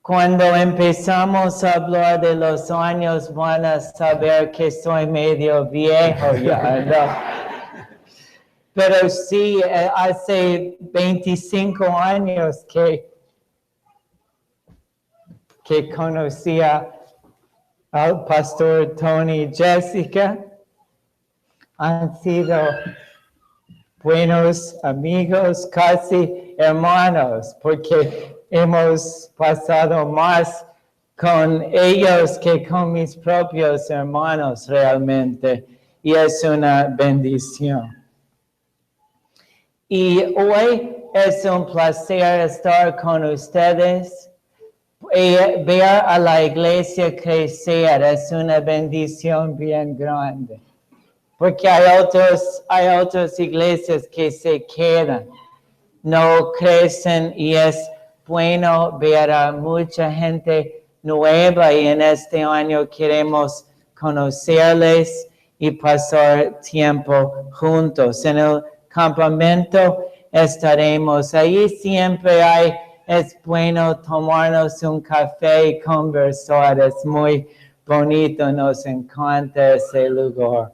Cuando empezamos a hablar de los años, van a saber que soy medio viejo ya, ¿no? Pero sí, hace 25 años que conocía al pastor Tony y Jessica. Han sido buenos amigos, casi hermanos, porque hemos pasado más con ellos que con mis propios hermanos realmente, y es una bendición. Y hoy es un placer estar con ustedes. Ver a la iglesia crecer es una bendición bien grande. Porque hay otras iglesias que se quedan, no crecen, y es bueno ver a mucha gente nueva, y en este año queremos conocerles y pasar tiempo juntos. En el campamento estaremos ahí, siempre es bueno tomarnos un café y conversar, es muy bonito, nos encanta ese lugar.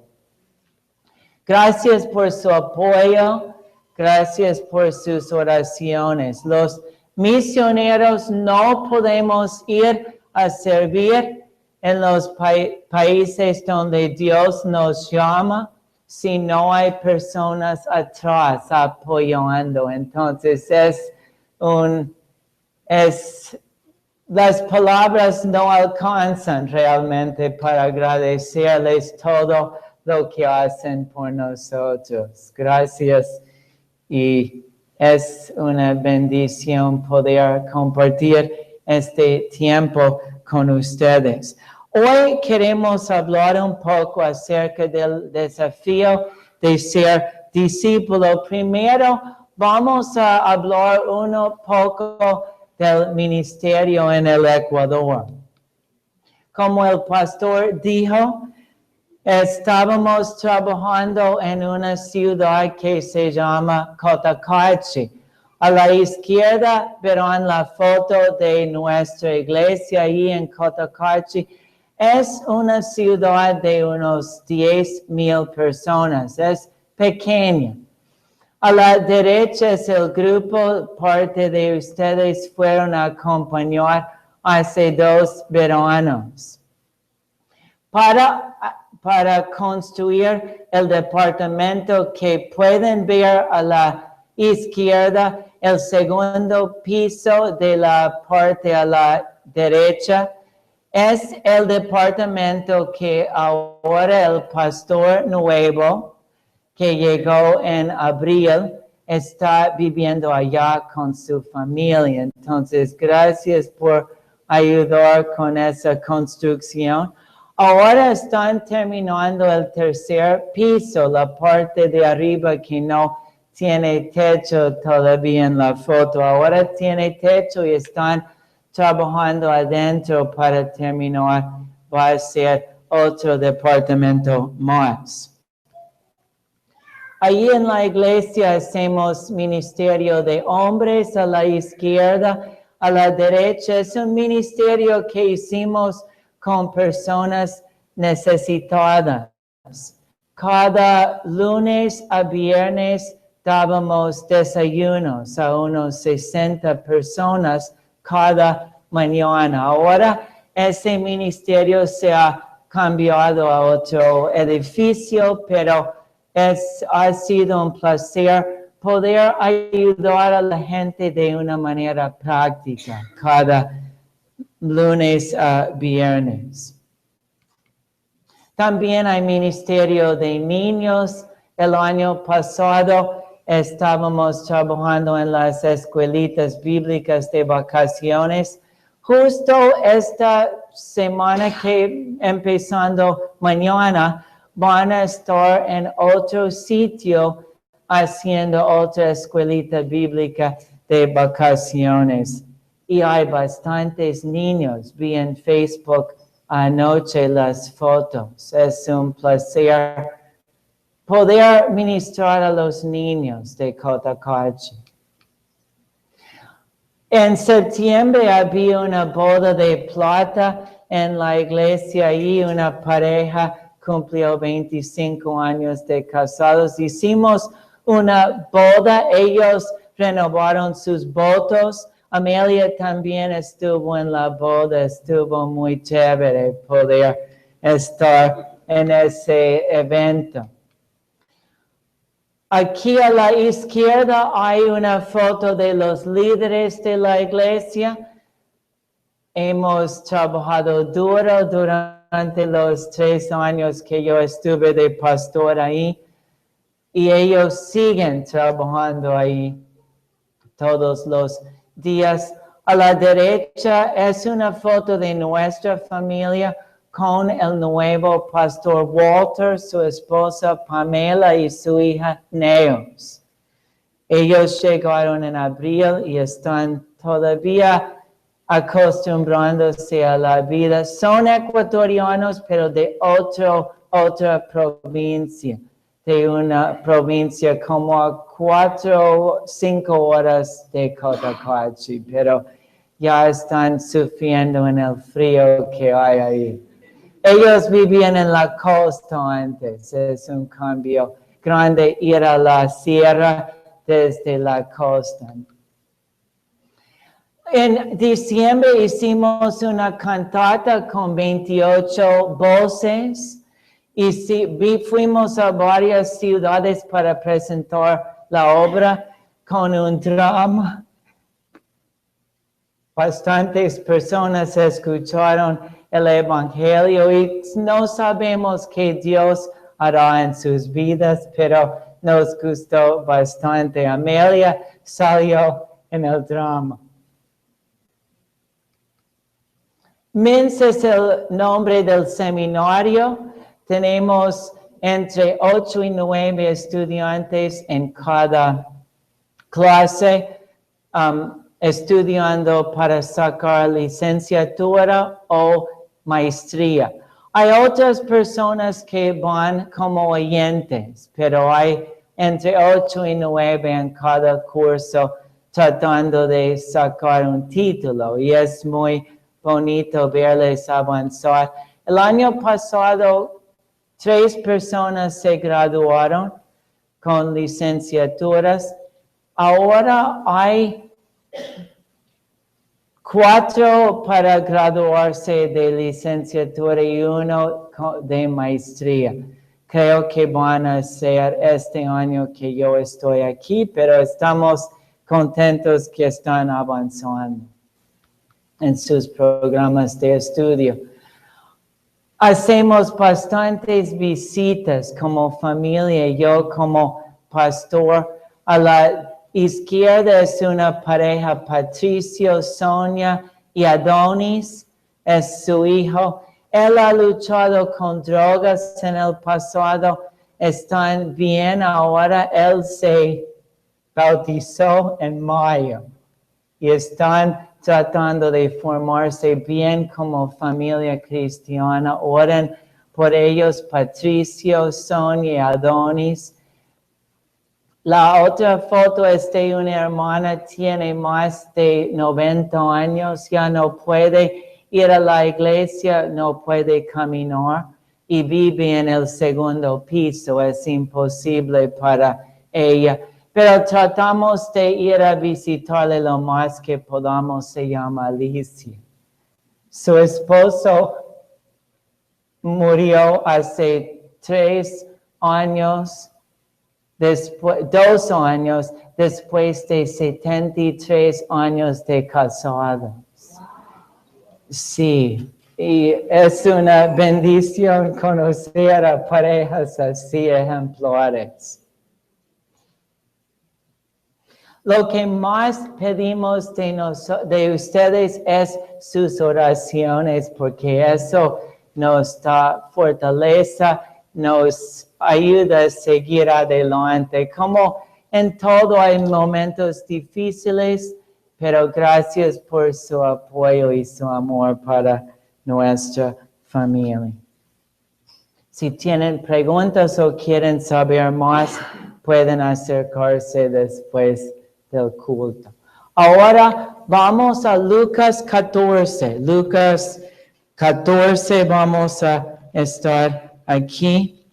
Gracias por su apoyo, gracias por sus oraciones. Los misioneros no podemos ir a servir en los países donde Dios nos llama si no hay personas atrás apoyando. Entonces las palabras no alcanzan realmente para agradecerles todo lo que hacen por nosotros. Gracias, y es una bendición poder compartir este tiempo con ustedes. Hoy queremos hablar un poco acerca del desafío de ser discípulo. Primero vamos a hablar un poco del ministerio en el Ecuador. Como el pastor dijo, estábamos trabajando en una ciudad que se llama Cotacachi. A la izquierda verán la foto de nuestra iglesia ahí en Cotacachi. Es una ciudad de unos 10,000 personas, es pequeña. A la derecha es el grupo, parte de ustedes fueron a acompañar hace 2 veranos. Para construir el departamento que pueden ver a la izquierda, el segundo piso de la parte a la derecha, es el departamento que ahora el pastor nuevo, que llegó en abril, está viviendo allá con su familia. Entonces, gracias por ayudar con esa construcción. Ahora están terminando el tercer piso, la parte de arriba que no tiene techo todavía en la foto. Ahora tiene techo y están trabajando adentro para terminar. Va a ser otro departamento más. Allí en la iglesia hacemos ministerio de hombres a la izquierda, a la derecha. Es un ministerio que hicimos con personas necesitadas. Cada lunes a viernes dábamos desayunos a unos 60 personas cada mañana. Ahora ese ministerio se ha cambiado a otro edificio, pero ha sido un placer poder ayudar a la gente de una manera práctica cada lunes a viernes. También hay ministerio de niños. El año pasado estábamos trabajando en las escuelitas bíblicas de vacaciones. Justo esta semana que empezando mañana van a estar en otro sitio haciendo otra escuelita bíblica de vacaciones. Y hay bastantes niños. Vi en Facebook anoche las fotos. Es un placer poder ministrar a los niños de Cotacachi. En septiembre había una boda de plata en la iglesia y una pareja cumplió 25 años de casados. Hicimos una boda, ellos renovaron sus votos. Amelia también estuvo en la boda, estuvo muy chévere poder estar en ese evento. Aquí a la izquierda hay una foto de los líderes de la iglesia. Hemos trabajado duro durante los 3 años que yo estuve de pastor ahí y ellos siguen trabajando ahí todos los días. A la derecha es una foto de nuestra familia con el nuevo pastor Walter, su esposa Pamela y su hija Neos. Ellos llegaron en abril y están todavía acostumbrándose a la vida. Son ecuatorianos, pero de otra provincia, de una provincia como a 4 o 5 horas de Cotacachi, pero ya están sufriendo en el frío que hay ahí. Ellos vivían en la costa antes, es un cambio grande ir a la sierra desde la costa. En diciembre hicimos una cantata con 28 voces y fuimos a varias ciudades para presentar la obra con un drama. Bastantes personas escucharon el Evangelio y no sabemos qué Dios hará en sus vidas, pero nos gustó bastante. Amelia salió en el drama. MINS es el nombre del seminario. Tenemos entre 8 y 9 estudiantes en cada clase. Estudiando para sacar licenciatura o maestría. Hay otras personas que van como oyentes, pero hay entre 8 y 9 en cada curso tratando de sacar un título y es muy bonito verles avanzar. El año pasado 3 personas se graduaron con licenciaturas. Ahora hay 4 para graduarse de licenciatura y 1 de maestría. Creo que van a ser este año que yo estoy aquí, pero estamos contentos que están avanzando en sus programas de estudio. Hacemos bastantes visitas como familia, yo como pastor. A la izquierda es una pareja, Patricio, Sonia y Adonis, es su hijo. Él ha luchado con drogas en el pasado, están bien ahora. Él se bautizó en mayo y están tratando de formarse bien como familia cristiana. Oren por ellos, Patricio, Sonia y Adonis. La otra foto es de una hermana, tiene más de 90 años, ya no puede ir a la iglesia, no puede caminar y vive en el 2º piso, es imposible para ella. Pero tratamos de ir a visitarle lo más que podamos, se llama Alicia. Su esposo murió hace 3 años. 2 años después de 73 años de casados. Sí, y es una bendición conocer a parejas así ejemplares. Lo que más pedimos de ustedes es sus oraciones, porque eso nos da fortaleza, nos ayuda a seguir adelante. Como en todo hay momentos difíciles, pero gracias por su apoyo y su amor para nuestra familia. Si tienen preguntas o quieren saber más, pueden acercarse después del culto. Ahora vamos a Lucas 14. Lucas 14, vamos a estar aquí.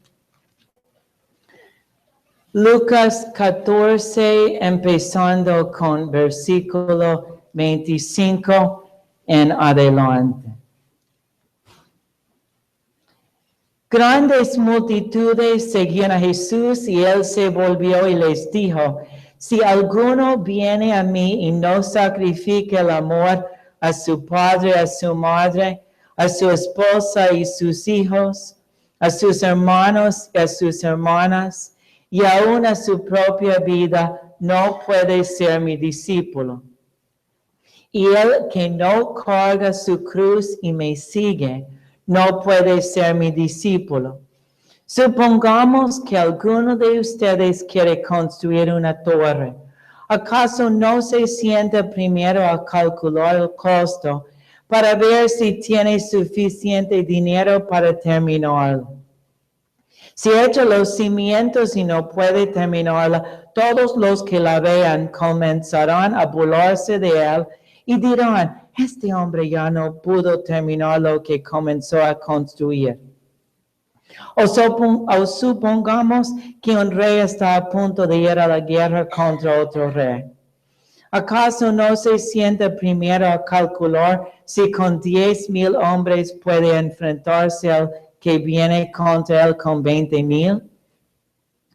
Lucas 14, empezando con versículo 25 en adelante. Grandes multitudes seguían a Jesús y él se volvió y les dijo: si alguno viene a mí y no sacrifica el amor a su padre, a su madre, a su esposa y sus hijos, a sus hermanos y a sus hermanas, y aún a su propia vida, no puede ser mi discípulo. Y el que no carga su cruz y me sigue, no puede ser mi discípulo. Supongamos que alguno de ustedes quiere construir una torre. ¿Acaso no se sienta primero a calcular el costo para ver si tiene suficiente dinero para terminarlo? Si echa los cimientos y no puede terminarla, todos los que la vean comenzarán a burlarse de él y dirán: este hombre ya no pudo terminar lo que comenzó a construir. O supongamos que un rey está a punto de ir a la guerra contra otro rey. ¿Acaso no se sienta primero a calcular si con 10,000 hombres puede enfrentarse al que viene contra él con 20,000?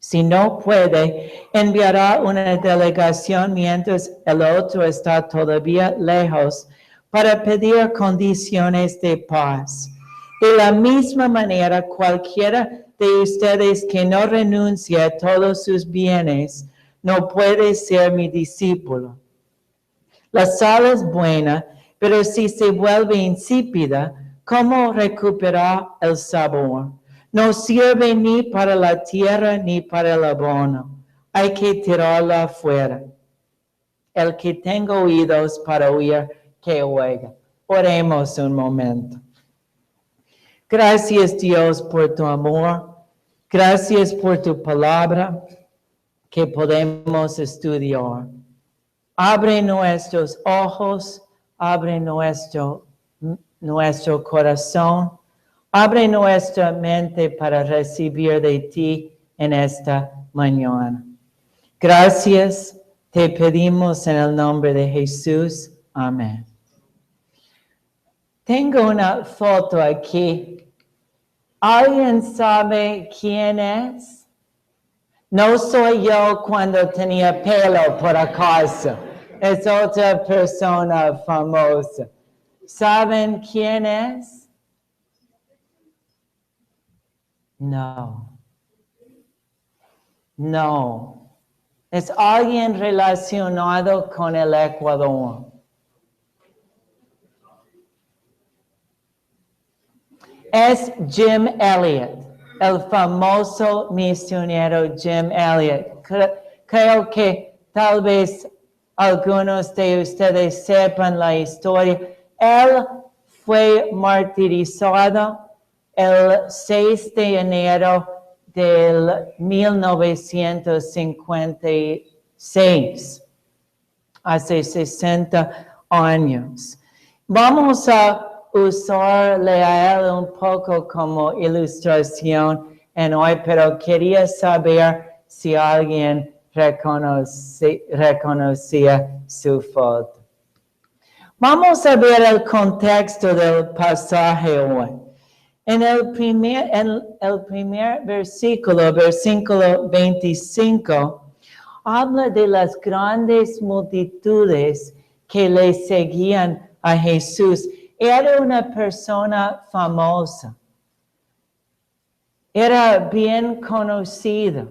Si no puede, enviará una delegación mientras el otro está todavía lejos para pedir condiciones de paz. De la misma manera, cualquiera de ustedes que no renuncie a todos sus bienes no puede ser mi discípulo. La sal es buena, pero si se vuelve insípida, ¿cómo recuperar el sabor? No sirve ni para la tierra ni para el abono. Hay que tirarla afuera. El que tenga oídos para oír, que oiga. Oremos un momento. Gracias, Dios, por tu amor. Gracias por tu palabra que podemos estudiar. Abre nuestros ojos, abre nuestro corazón, abre nuestra mente para recibir de ti en esta mañana. Gracias, te pedimos en el nombre de Jesús. Amén. Tengo una foto aquí. ¿Alguien sabe quién es? No soy yo cuando tenía pelo por acaso. Es otra persona famosa. ¿Saben quién es? No. No. Es alguien relacionado con el Ecuador. Es Jim Elliot, el famoso misionero Jim Elliot. Creo que tal vez algunos de ustedes sepan la historia. Él fue martirizado el 6 de enero del 1956, hace 60 años. Vamos a usarle a él un poco como ilustración en hoy, pero quería saber si alguien reconocía su foto. Vamos a ver el contexto del pasaje hoy. En el primer versículo 25, habla de las grandes multitudes que le seguían a Jesús. Era una persona famosa. Era bien conocido.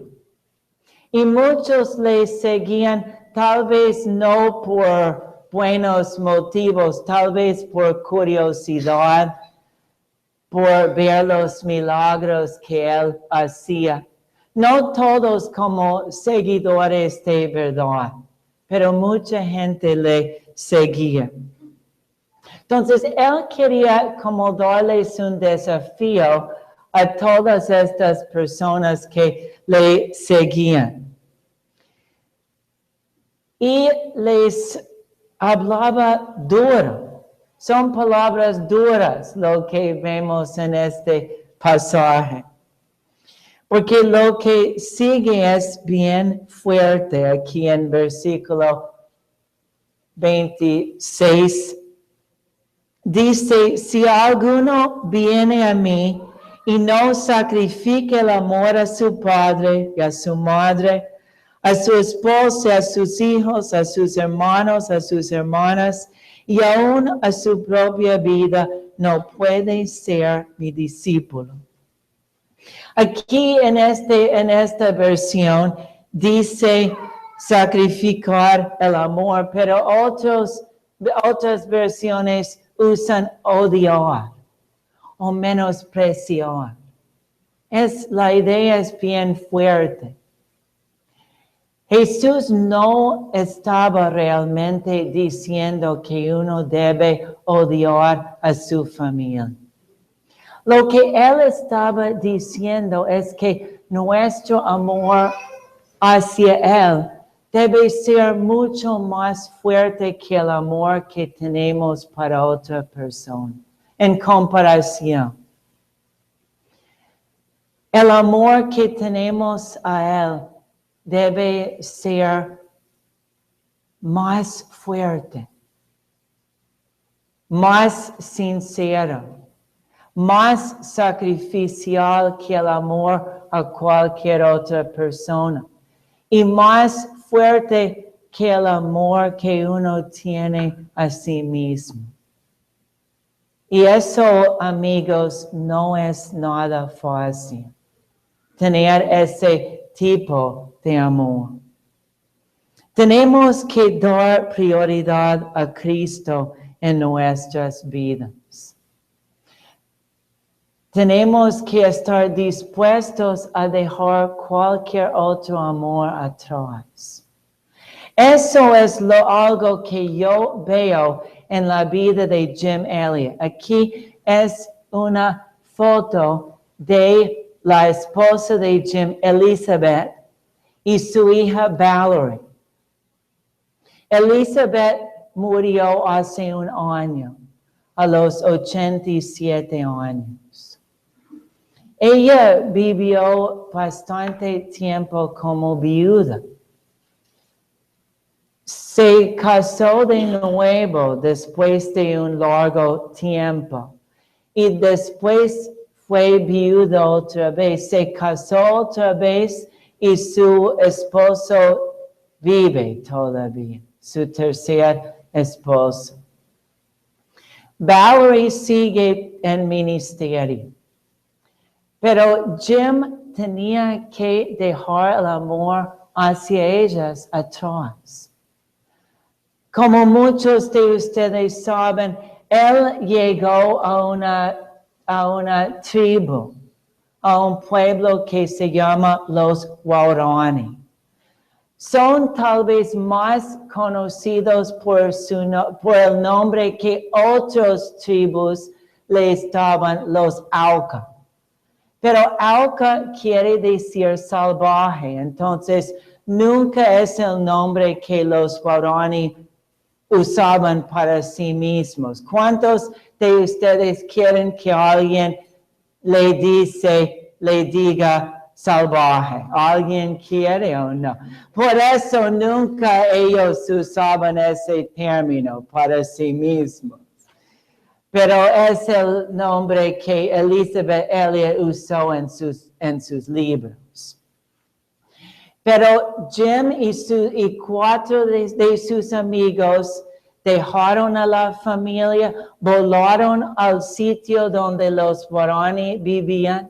Y muchos le seguían, tal vez no por buenos motivos, tal vez por curiosidad, por ver los milagros que él hacía. No todos como seguidores de verdad, pero mucha gente le seguía. Entonces, él quería como darles un desafío a todas estas personas que le seguían. Y les hablaba duro. Son palabras duras lo que vemos en este pasaje. Porque lo que sigue es bien fuerte aquí en versículo 26. Dice, si alguno viene a mí y no sacrifica el amor a su padre y a su madre, a su esposa, a sus hijos, a sus hermanos, a sus hermanas y aún a su propia vida, no puede ser mi discípulo. Aquí en esta versión dice sacrificar el amor, pero otras versiones usan odiar o menospreciar. La idea es bien fuerte. Jesús no estaba realmente diciendo que uno debe odiar a su familia. Lo que él estaba diciendo es que nuestro amor hacia él debe ser mucho más fuerte que el amor que tenemos para otra persona, en comparación. El amor que tenemos a él debe ser más fuerte, más sincero, más sacrificial que el amor a cualquier otra persona y más fuerte que el amor que uno tiene a sí mismo. Y eso, amigos, no es nada fácil, tener ese tipo de amor. Tenemos que dar prioridad a Cristo en nuestras vidas. Tenemos que estar dispuestos a dejar cualquier otro amor atrás. Eso es algo que yo veo en la vida de Jim Elliot. Aquí es una foto de la esposa de Jim, Elizabeth, y su hija Valerie. Elizabeth murió hace un año, a los 87 años. Ella vivió bastante tiempo como viuda. Se casó de nuevo después de un largo tiempo y después fue viuda otra vez. Se casó otra vez y su esposo vive todavía, su tercer esposo. Valerie sigue en ministerio. Pero Jim tenía que dejar el amor hacia ellas atrás. Como muchos de ustedes saben, él llegó a una tribu, a un pueblo que se llama los Waorani. Son tal vez más conocidos por el nombre que otras tribus le estaban los Auca. Pero Auca quiere decir salvaje, entonces nunca es el nombre que los Waorani usaban para sí mismos. ¿Cuántos de ustedes quieren que alguien le diga salvaje? ¿Alguien quiere o no? Por eso nunca ellos usaban ese término para sí mismos. Pero es el nombre que Elizabeth Elliot usó en sus libros. Pero Jim y 4 de sus amigos dejaron a la familia, volaron al sitio donde los Waorani vivían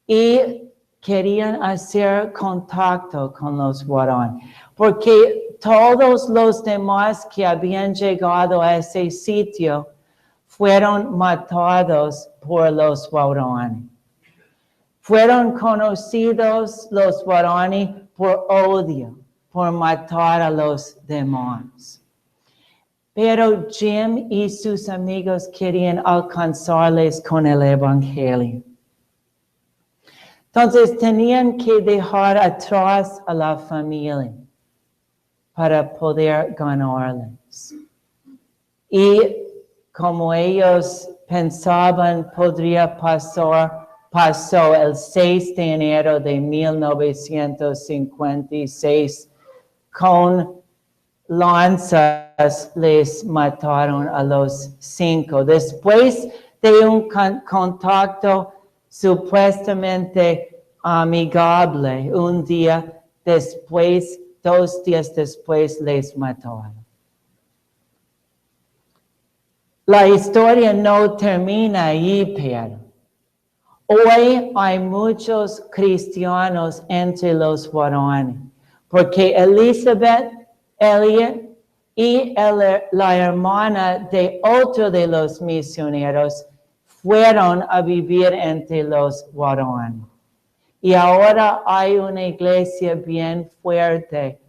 y querían hacer contacto con los Waorani, porque todos los demás que habían llegado a ese sitio fueron matados por los Waorani. Fueron conocidos los Waorani por odio, por matar a los demás. Pero Jim y sus amigos querían alcanzarles con el Evangelio. Entonces tenían que dejar atrás a la familia. para poder ganarles. Y como ellos pensaban pasó el 6 de enero de 1956 con lanzas les mataron a los 5. Después de un contacto supuestamente amigable, un día después, 2 días después les mataron. La historia no termina ahí, pero hoy hay muchos cristianos entre los varones, porque Elizabeth Elliot y la hermana de otro de los misioneros fueron a vivir entre los varones. Y ahora hay una iglesia bien fuerte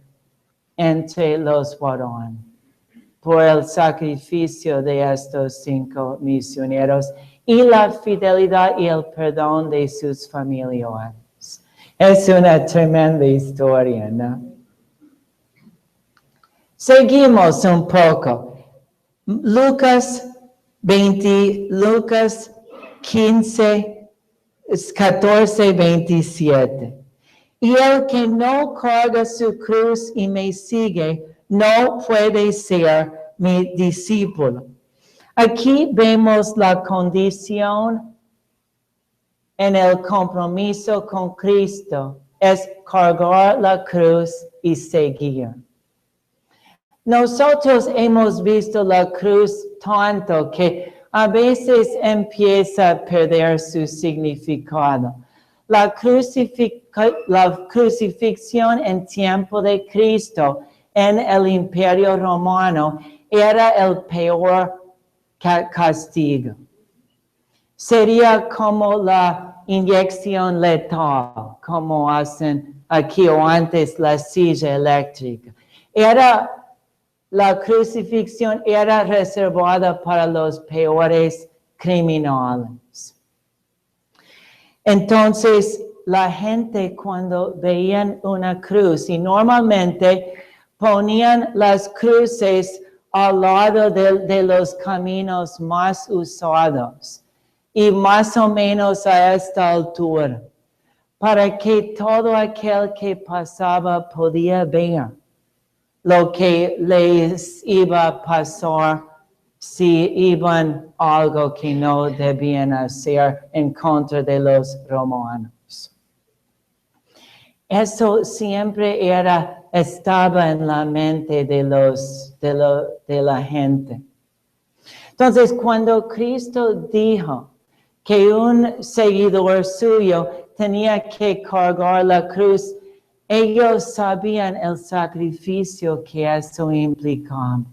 entre los varones por el sacrificio de estos 5 misioneros y la fidelidad y el perdón de sus familiares. Es una tremenda historia, ¿no? Seguimos un poco. Lucas 15, 14, 27. Y el que no carga su cruz y me sigue, no puede ser mi discípulo. Aquí vemos la condición en el compromiso con Cristo, es cargar la cruz y seguir. Nosotros hemos visto la cruz tanto que a veces empieza a perder su significado. La crucifixión en tiempo de Cristo en el Imperio Romano era el peor castigo. Sería como la inyección letal, como hacen aquí o antes la silla eléctrica. La crucifixión era reservada para los peores criminales. Entonces, la gente cuando veían una cruz, y normalmente ponían las cruces al lado de los caminos más usados, y más o menos a esta altura, para que todo aquel que pasaba podía ver lo que les iba a pasar si iban algo que no debían hacer en contra de los romanos. Eso siempre estaba en la mente de la gente. Entonces, cuando Cristo dijo que un seguidor suyo tenía que cargar la cruz, ellos sabían el sacrificio que eso implicaba.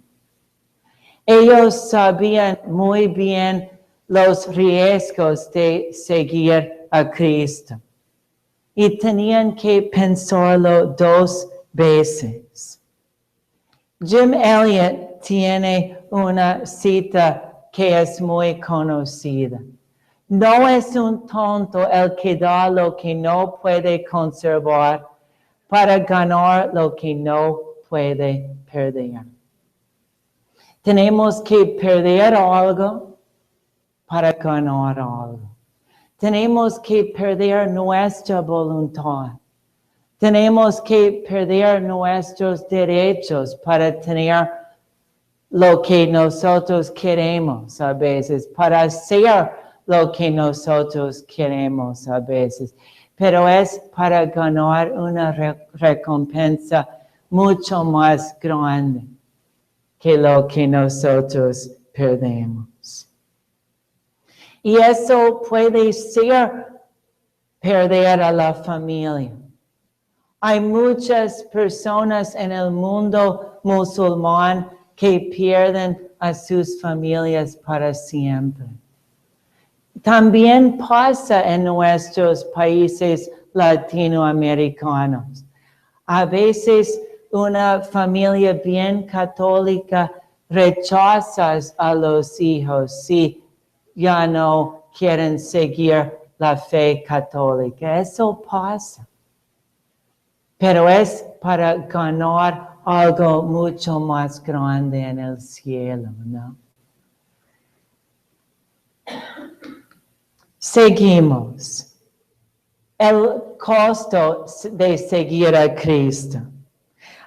Ellos sabían muy bien los riesgos de seguir a Cristo. Y tenían que pensarlo 2 veces. Jim Elliot tiene una cita que es muy conocida. No es un tonto el que da lo que no puede conservar para ganar lo que no puede perder. Tenemos que perder algo para ganar algo. Tenemos que perder nuestra voluntad. Tenemos que perder nuestros derechos para tener lo que nosotros queremos a veces, para hacer lo que nosotros queremos a veces. Pero es para ganar una recompensa mucho más grande que lo que nosotros perdemos. Y eso puede ser perder a la familia. Hay muchas personas en el mundo musulmán que pierden a sus familias para siempre. También pasa en nuestros países latinoamericanos. A veces una familia bien católica rechaza a los hijos si ya no quieren seguir la fe católica. Eso pasa. Pero es para ganar algo mucho más grande en el cielo, ¿no? Seguimos. El costo de seguir a Cristo.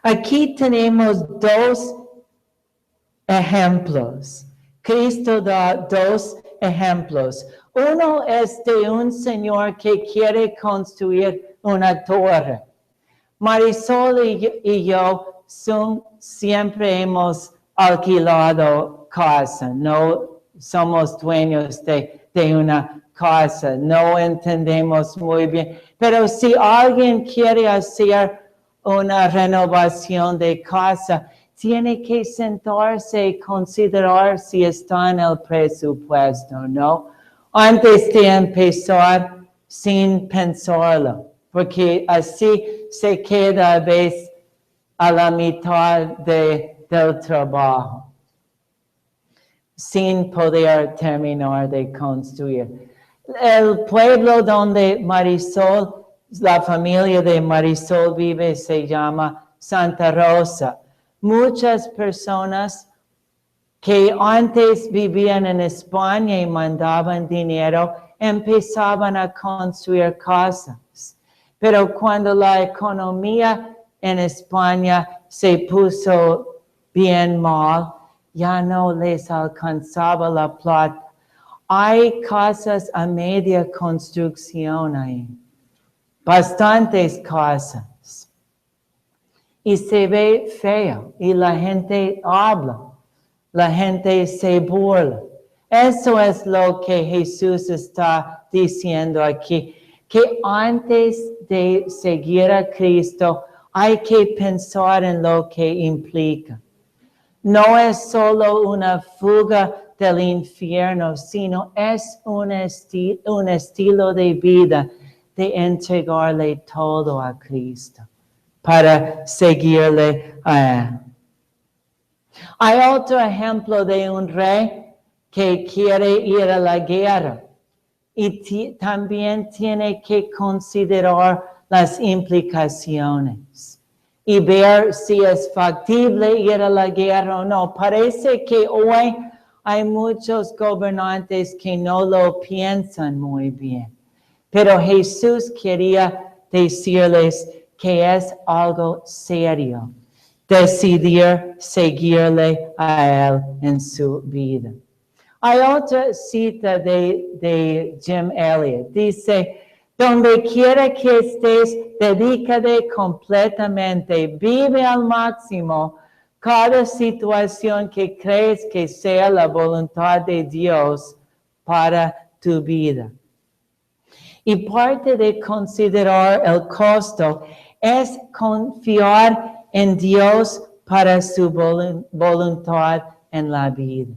Aquí tenemos dos ejemplos. Cristo da dos ejemplos. Uno es de un señor que quiere construir una torre. Marisol y yo siempre hemos alquilado casa, no somos dueños de una casa, no entendemos muy bien. Pero si alguien quiere hacer una renovación de casa, tiene que sentarse y considerar si está en el presupuesto, ¿no? Antes de empezar, sin pensarlo, porque así se queda a veces a la mitad del trabajo, sin poder terminar de construir. El pueblo donde Marisol, la familia de Marisol vive, se llama Santa Rosa. Muchas personas que antes vivían en España y mandaban dinero, empezaban a construir casas. Pero cuando la economía en España se puso bien mal, ya no les alcanzaba la plata. Hay casas a media construcción ahí, bastantes casas. Y se ve feo y la gente habla, la gente se burla. Eso es lo que Jesús está diciendo aquí, que antes de seguir a Cristo hay que pensar en lo que implica. No es solo una fuga del infierno, sino es un estilo de vida de entregarle todo a Cristo para seguirle a Él. Hay otro ejemplo de un rey que quiere ir a la guerra y también tiene que considerar las implicaciones y ver si es factible ir a la guerra o no. Parece que hoy hay muchos gobernantes que no lo piensan muy bien, pero Jesús quería decirles que es algo serio decidir seguirle a Él en su vida. Hay otra cita de Jim Elliot. Dice, donde quiera que estés, dedícate completamente, vive al máximo cada situación que crees que sea la voluntad de Dios para tu vida. Y parte de considerar el costo es confiar en Dios para su voluntad en la vida.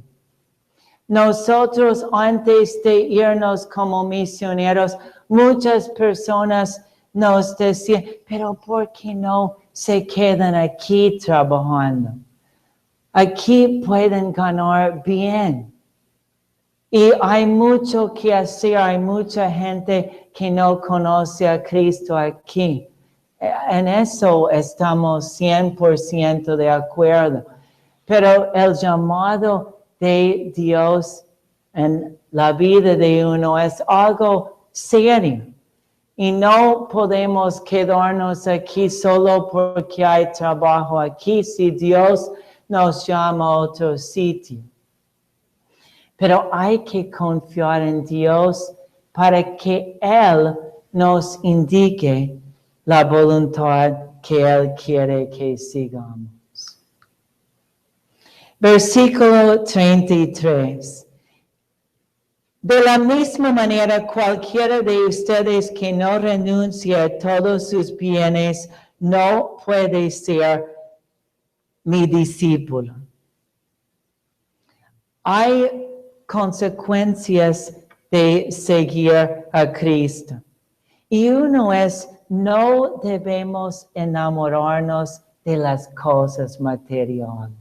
Nosotros, antes de irnos como misioneros, muchas personas nos decían, pero ¿por qué no se quedan aquí trabajando? Aquí pueden ganar bien. Y hay mucho que hacer, hay mucha gente que no conoce a Cristo aquí. En eso estamos 100% de acuerdo. Pero el llamado de Dios en la vida de uno es algo serio. Y no podemos quedarnos aquí solo porque hay trabajo aquí, si Dios nos llama a otro sitio. Pero hay que confiar en Dios para que Él nos indique la voluntad que Él quiere que sigamos. Versículo 33. De la misma manera, cualquiera de ustedes que no renuncie a todos sus bienes no puede ser mi discípulo. Hay consecuencias de seguir a Cristo. Y uno es, no debemos enamorarnos de las cosas materiales.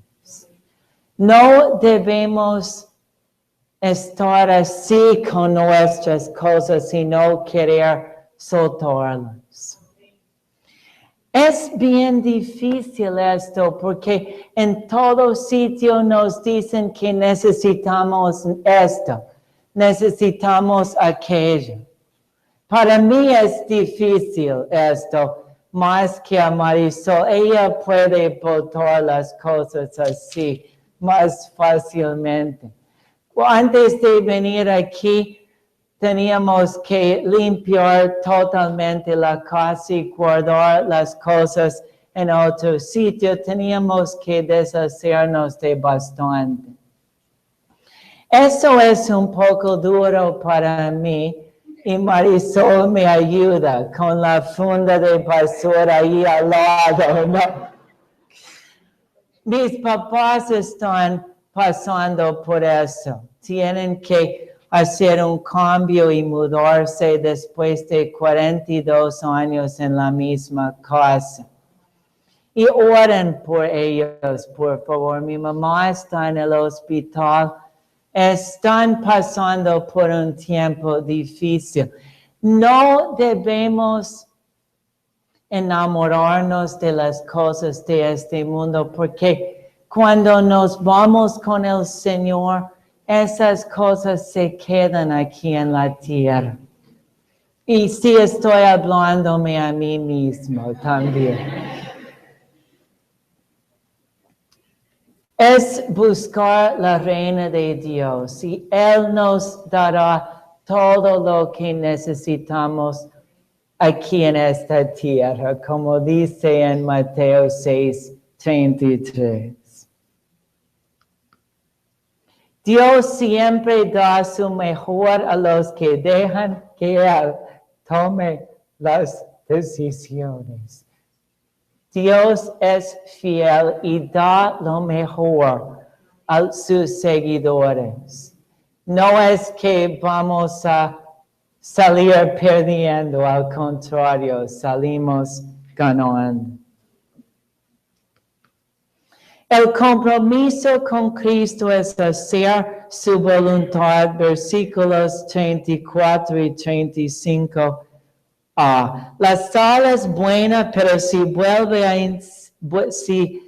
No debemos estar así con nuestras cosas y no querer soltarlas. Es bien difícil esto porque en todo sitio nos dicen que necesitamos esto, necesitamos aquello. Para mí es difícil esto, más que a Marisol. Ella puede botar las cosas así más fácilmente. Antes de venir aquí, teníamos que limpiar totalmente la casa y guardar las cosas en otro sitio. Teníamos que deshacernos de bastante. Eso es un poco duro para mí y Marisol me ayuda con la funda de basura ahí al lado, ¿no? Mis papás están pasando por eso. Tienen que hacer un cambio y mudarse después de 42 años en la misma casa. Y oren por ellos, por favor. Mi mamá está en el hospital. Están pasando por un tiempo difícil. No debemos enamorarnos de las cosas de este mundo, porque cuando nos vamos con el Señor, esas cosas se quedan aquí en la tierra. Y sí estoy hablándome a mí mismo también. Es buscar la reina de Dios y Él nos dará todo lo que necesitamos aquí en esta tierra, como dice en Mateo 6:33. Dios siempre da su mejor a los que dejan que Él tome las decisiones. Dios es fiel y da lo mejor a sus seguidores. No es que vamos a salir perdiendo, al contrario, salimos ganando. El compromiso con Cristo es hacer su voluntad, versículos 34 y 35. La sal es buena, pero si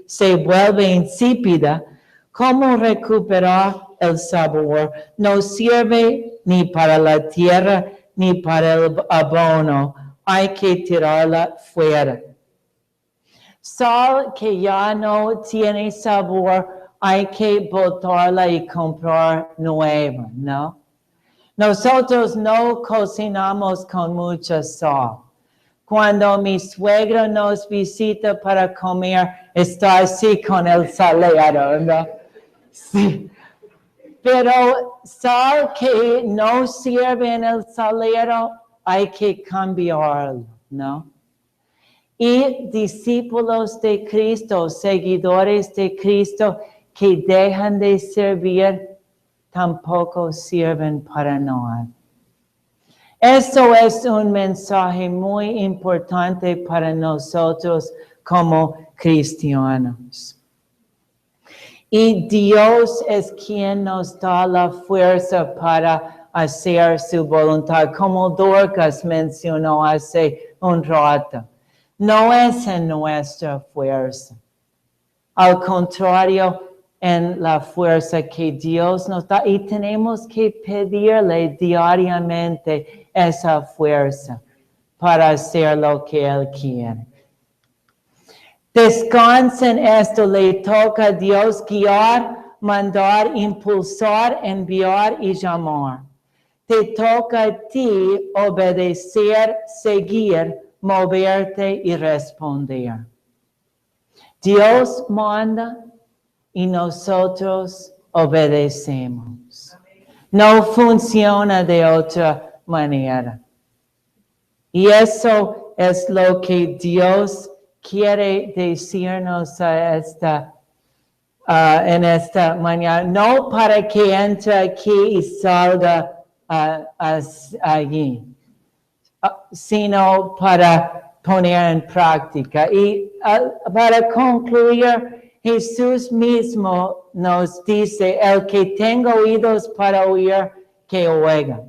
se vuelve insípida, ¿cómo recuperar el sabor? No sirve ni para la tierra ni para el abono. Hay que tirarla fuera. Sal que ya no tiene sabor, hay que botarla y comprar nueva, ¿no? Nosotros no cocinamos con mucha sal. Cuando mi suegro nos visita para comer, está así con el salero, ¿no? Sí. Pero sal que no sirve en el salero, hay que cambiarlo, ¿no? Y discípulos de Cristo, seguidores de Cristo que dejan de servir, tampoco sirven para nada. Eso es un mensaje muy importante para nosotros como cristianos. Y Dios es quien nos da la fuerza para hacer su voluntad, como Dorcas mencionó hace un rato. No es en nuestra fuerza. Al contrario, en la fuerza que Dios nos da y tenemos que pedirle diariamente esa fuerza para hacer lo que Él quiere. Descansa en esto, le toca a Dios guiar, mandar, impulsar, enviar y llamar. Te toca a ti obedecer, seguir, moverte y responder. Dios manda y nosotros obedecemos. No funciona de otra manera. Y eso es lo que Dios quiere decirnos en esta mañana. No para que entre aquí y salga allí, sino para poner en práctica. Y para concluir, Jesús mismo nos dice, el que tenga oídos para oír, que oiga.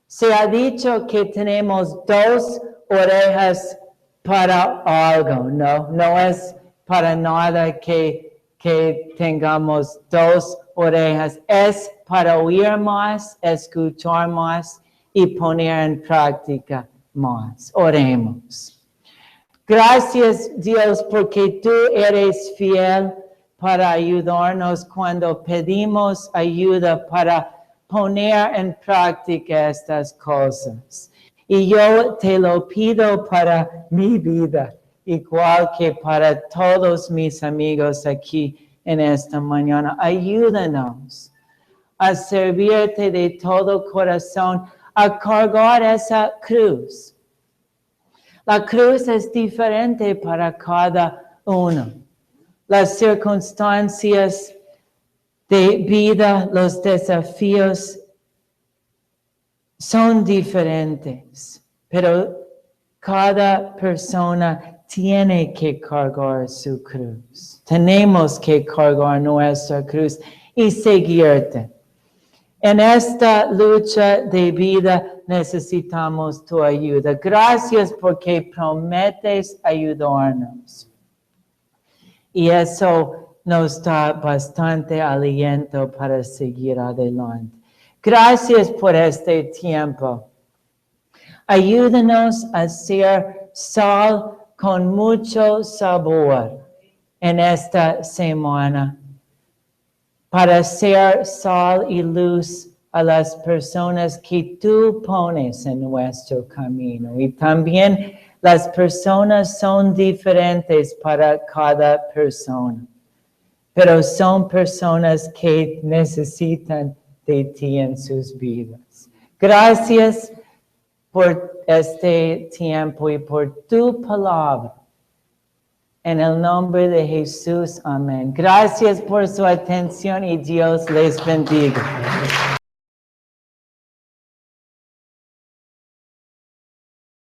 Se ha dicho que tenemos dos orejas para algo, no es para nada que tengamos dos orejas, es para oír más, escuchar más y poner en práctica más. Oremos. Gracias, Dios, porque tú eres fiel para ayudarnos cuando pedimos ayuda para poner en práctica estas cosas. Y yo te lo pido para mi vida, igual que para todos mis amigos aquí en esta mañana. Ayúdanos a servirte de todo corazón, a cargar esa cruz. La cruz es diferente para cada uno. Las circunstancias de vida, los desafíos son diferentes, pero cada persona tiene que cargar su cruz. Tenemos que cargar nuestra cruz y seguirte. En esta lucha de vida necesitamos tu ayuda. Gracias porque prometes ayudarnos. Y eso nos da bastante aliento para seguir adelante. Gracias por este tiempo. Ayúdanos a ser sal con mucho sabor en esta semana, para ser sal y luz a las personas que tú pones en nuestro camino. Y también las personas son diferentes para cada persona, pero son personas que necesitan de ti en sus vidas. Gracias por este tiempo y por tu palabra. En el nombre de Jesús, amén. Gracias por su atención y Dios les bendiga.